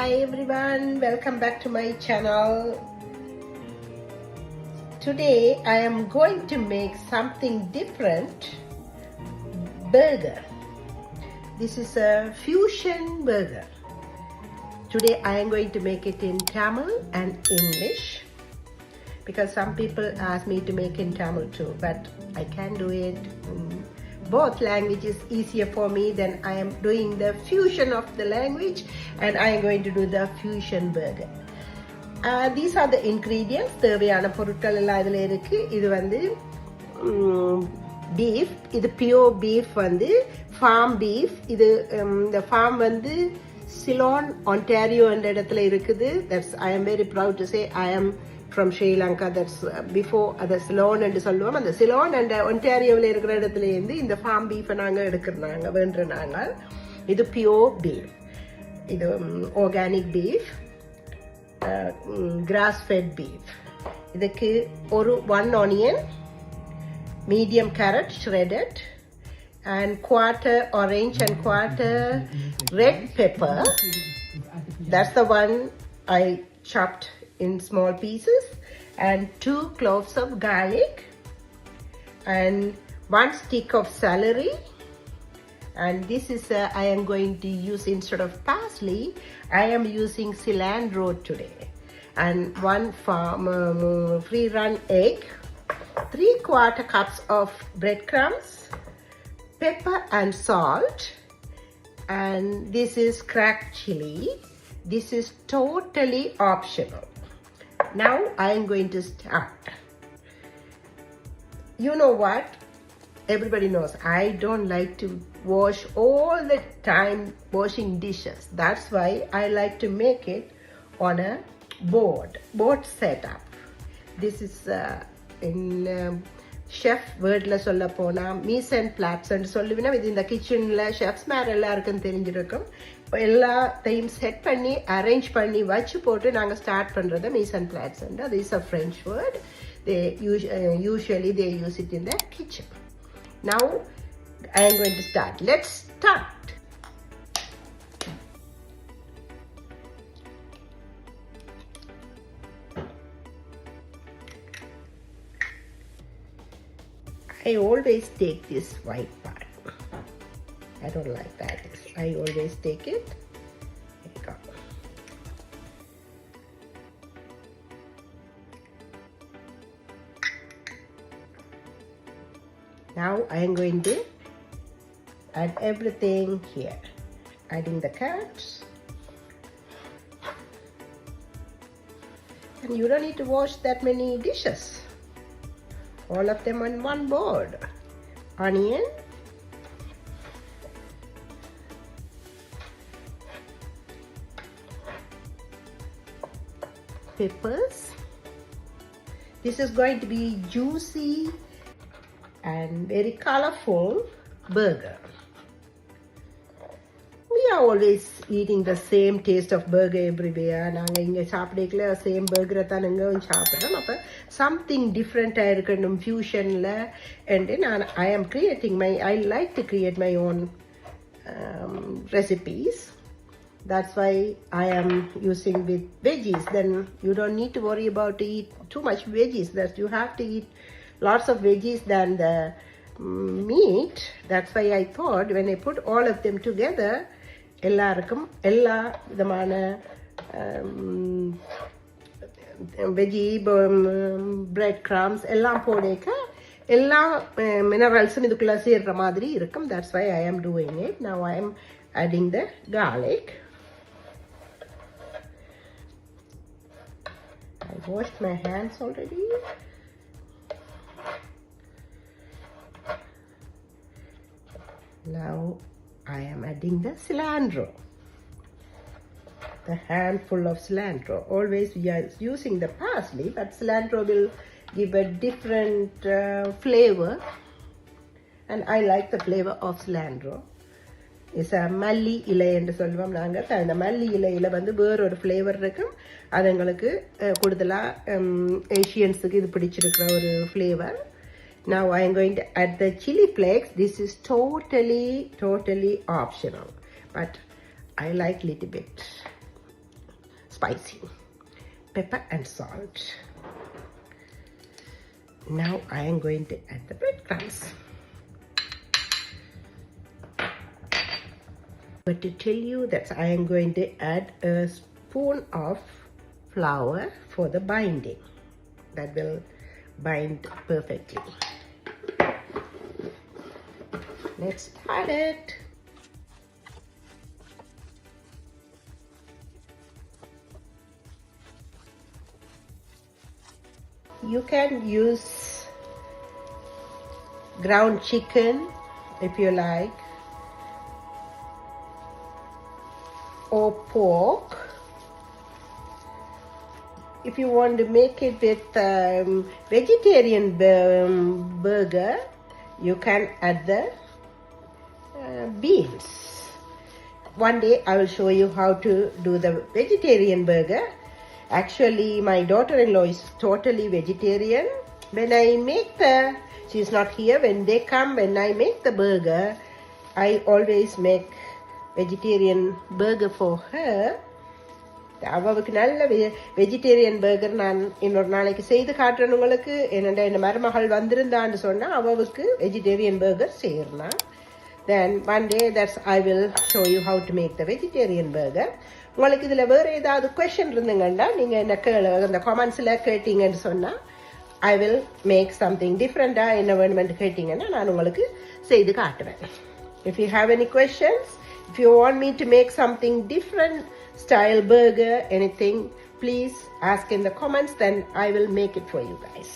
Hi everyone, welcome back to my channel. Today I am going to make something different burger. This is a fusion burger. Today I am going to make it in Tamil and English because some people ask me to make in Tamil too, but I can do it in both languages easier for me. Then I am doing the fusion of the language and I am going to do the fusion burger. These are the ingredients. தேவையான பொருட்கள் எல்லாம் இதில் இருக்கு. இது வந்து beef, இது pure beef வந்து form beef. இது இந்த ஃபார்ம் வந்து சிலோன் ஒன்டாரியோ என்ற இடத்துல இருக்குது. That's I am very proud to say I am from Sri Lanka. That's before the Ceylon என்று சொல்லுவோம். அந்த சிலோன் அண்ட் ஒன்டாரியோவில் இருக்கிற இடத்துல இருந்து இந்த ஃபார்ம் பீஃபை நாங்கள் எடுக்கிறோம், வேண்டுறாங்க. இது பியூர் பீஃப், இது organic beef, cross fed beef. இதுக்கு ஒரு 1 onion, medium carrot shredded, and quarter orange and quarter red pepper. That's the one I chopped in small pieces, and 2 cloves of garlic, and 1 stick of celery. And this is I am going to use, instead of parsley, I am using cilantro today. And 1 free run egg, 3/4 cups of breadcrumbs, pepper and salt, and this is cracked chili. This is totally optional. Now I am going to start. You know what? Everybody knows I don't like to wash all the time washing dishes. That's why I like to make it on a board setup. This is in chef wordல சொல்ல போனா minced plats ன்னு சொல்லுவீனா. இது இந்த கிச்சன்ல chefs மேல எல்லாருக்கும் தெரிஞ்சிருக்கும். எல்லாத்தையும் செட் பண்ணி அரேஞ்ச் பண்ணி வச்சு போட்டு நாங்கள் ஸ்டார்ட் பண்ணுறது minced plats. This is a French word. They usually they use it in the kitchen. Now I am going to start. Let's start. I always take this white part. I don't like that. I always take it. There you go. Now I am going to add everything here. Adding the carrots. And you don't need to wash that many dishes. All of them on one board. Onion. Peppers. This is going to be juicy and very colorful burger. We are always eating the same taste of burger everywhere. நாங்க இங்க சாப்பிடல same burger தான் நாங்க சாப்பிடுறோம். அப்ப something different இருக்கணும் fusionல. And then I am creating I like to create my own recipes. That's why I am using with veggies. Then you don't need to worry about to eat too much veggies. That you have to eat lots of veggies than the meat. That's why I thought when I put all of them together, எல்லாருக்கும் எல்லா விதமான veggie breadcrumbs எல்லாம் போடேக்க எல்லா மினரல்ஸும் இதுக்குள்ள சேர்ற மாதிரி இருக்கும். That's why I am doing it. Now I am adding the garlic. I washed my hands already. Now I am adding the cilantro. The handful of cilantro. Always we are using the parsley, but cilantro will give a different flavor. And I like the flavor of cilantro. It's a மல்லி இலை என்று சொல்லுவோம் நாங்கள். அந்த மல்லி இலையில வந்து வேற ஒரு ஃப்ளேவர் இருக்கும். அது எங்களுக்கு கூடுதலாக ஏஷியன்ஸுக்கு இது பிடிச்சிருக்கிற ஒரு flavour. Now I am going to add the chili flakes. This is totally optional, but I like little bit. spicy. Pepper and salt. Now I am going to add the breadcrumbs. But to tell you that I am going to add a spoon of flour for the binding. That will bind perfectly. Let's start it. You can use ground chicken if you like, or pork. If you want to make it with vegetarian burger, you can add the beans. One day I will show you how to do the vegetarian burger. Actually, my daughter-in-law is totally vegetarian. When I make she's not here, when they come, when I make the burger, I always make vegetarian burger for her. அவளுக்கு நல்ல vegetarian burger நான் இன்னொரு நாளைக்கு செய்து காட்டுறேன் உங்களுக்கு. என்னோட இந்த மருமகள் வந்திருந்தான்னு சொன்னா அவளுக்கு வெஜிடேரியன் பர்கர் செய்யறேன். Then one day I will show you how to make the vegetarian burger. உங்களுக்கு இதுல வேற ஏதாவது கொஸ்டின் இருந்துங்கன்னா நீங்க என்ன கமெண்ட்ஸ்ல கேட்டீங்கன்னு சொன்னா I will make something different. என்ன வேணுமென்று கேட்டீங்கன்னா நான் உங்களுக்கு செய்து காட்டுவேன். If you have any questions, if you want me to make something different style burger, anything, please ask in the comments, then I will make it for you guys.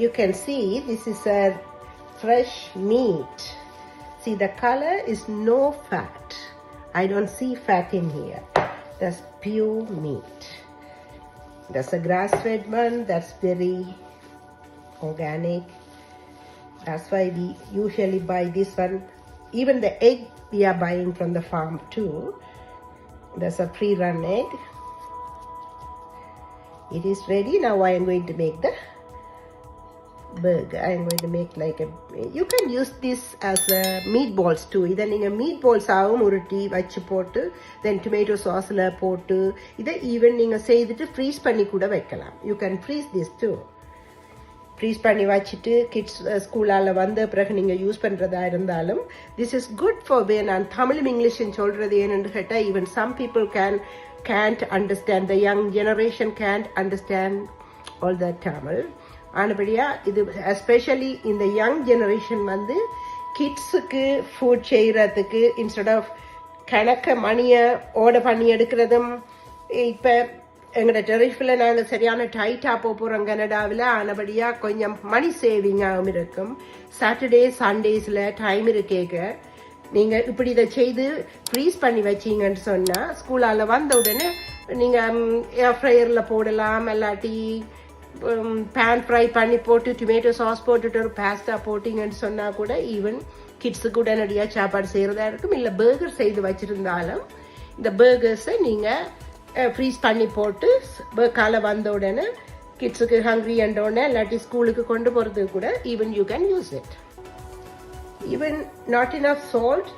You can see this is a fresh meat. See, the color is no fat. I don't see fat in here. That's pure meat. That's a grass-fed one. That's very organic. That's why we usually buy this one. Even the egg we are buying from the farm too. That's a pre-run egg. It is ready. Now I am going to make the burger. I am going to make like a, you can use this as a meatballs too. Either நீங்க meatballs ஆவும் உருட்டி வச்சு போட்டு then tomato sauceல போட்டு இதை even நீங்க செய்துட்டு freeze பண்ணி கூட வைக்கலாம். You can freeze this too. freeze பண்ணி வச்சிட்டு கிட்ஸ் ஸ்கூலால வந்த பிறகு நீங்க யூஸ் பண்றதா இருந்தாலும் this is good for நான் தமிழும் இங்கிலீஷும் சொல்றது ஏன்னு கேட்டா even some people can't understand, the young generation can't understand all the Tamil. ஆனபடியா இது especially in the young generation வந்து கிட்ஸுக்கு ஃபுட் செய்யறதுக்கு instead of கணக்க மணியை ஆர்டர் பண்ணி எடுக்கிறதும் இப்ப எங்களோட டெரிஃபில் நாங்கள் சரியான டைட்டாக போகிறோம் கனடாவில். ஆனபடியா கொஞ்சம் மணி சேவிங்காகவும் இருக்கும். சாட்டர்டே சண்டேஸில் டைம் இருக்கேக்க நீங்கள் இப்படி இதை செய்து ஃப்ரீஸ் பண்ணி வச்சிங்கன்னு சொன்னால் ஸ்கூலால் வந்த உடனே நீங்கள் ஏர் ஃப்ரையரில் போடலாம், இல்லாட்டி பேன் ஃப்ரை பண்ணி போட்டு டொமேட்டோ சாஸ் போட்டுட்டு ஒரு பாஸ்தா போட்டிங்கன்னு சொன்னால் கூட ஈவன் கிட்ஸுக்கு உடனடியாக சாப்பாடு செய்கிறதா இருக்கும். இல்லை பர்கர் செய்து வச்சுருந்தாலும் இந்த பர்கர்ஸை நீங்கள் ஃப்ரீஸ் பண்ணி போட்டு காலை வந்த உடனே கிட்ஸுக்கு ஹங்க்ரி உடனே இல்லாட்டி ஸ்கூலுக்கு கொண்டு போகிறதுக்கு கூட even you can use it. Even not enough salt,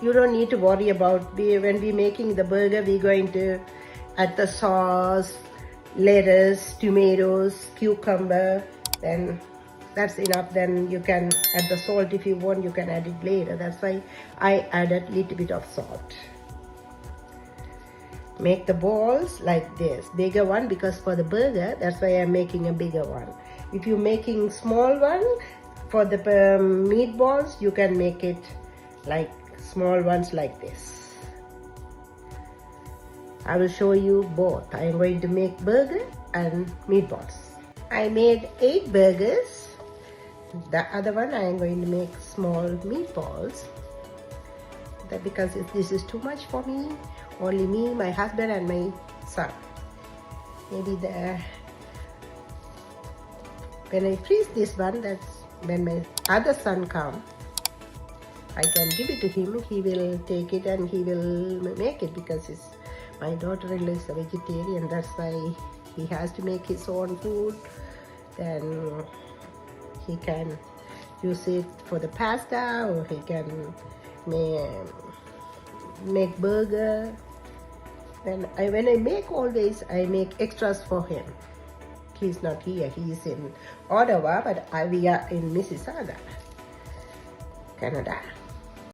you don't need to worry about. When we making the burger, we going to add the sauce, lettuce, tomatoes, cucumber, then that's enough. Then you can add the salt if you want. You can add it later. That's why I added little bit of salt. Make the balls like this, bigger one, because for the burger, that's why I'm making a bigger one. If you're making small one for the meatballs, you can make it like small ones like this. I will show you both. I am going to make burger and meatballs. I made 8 burgers. The other one I am going to make small meatballs. That because this is too much for me. Only me, my husband and my son. Maybe when I freeze this one, that's when my other son come. I can give it to him. He will take it and he will make it because my daughter-in-law is a vegetarian. That's why he has to make his own food. Then he can use it for the pasta, or he can make burger. When I make, always I make extras for him. He's not here, he's in Ottawa, but we are in Mississauga, Canada.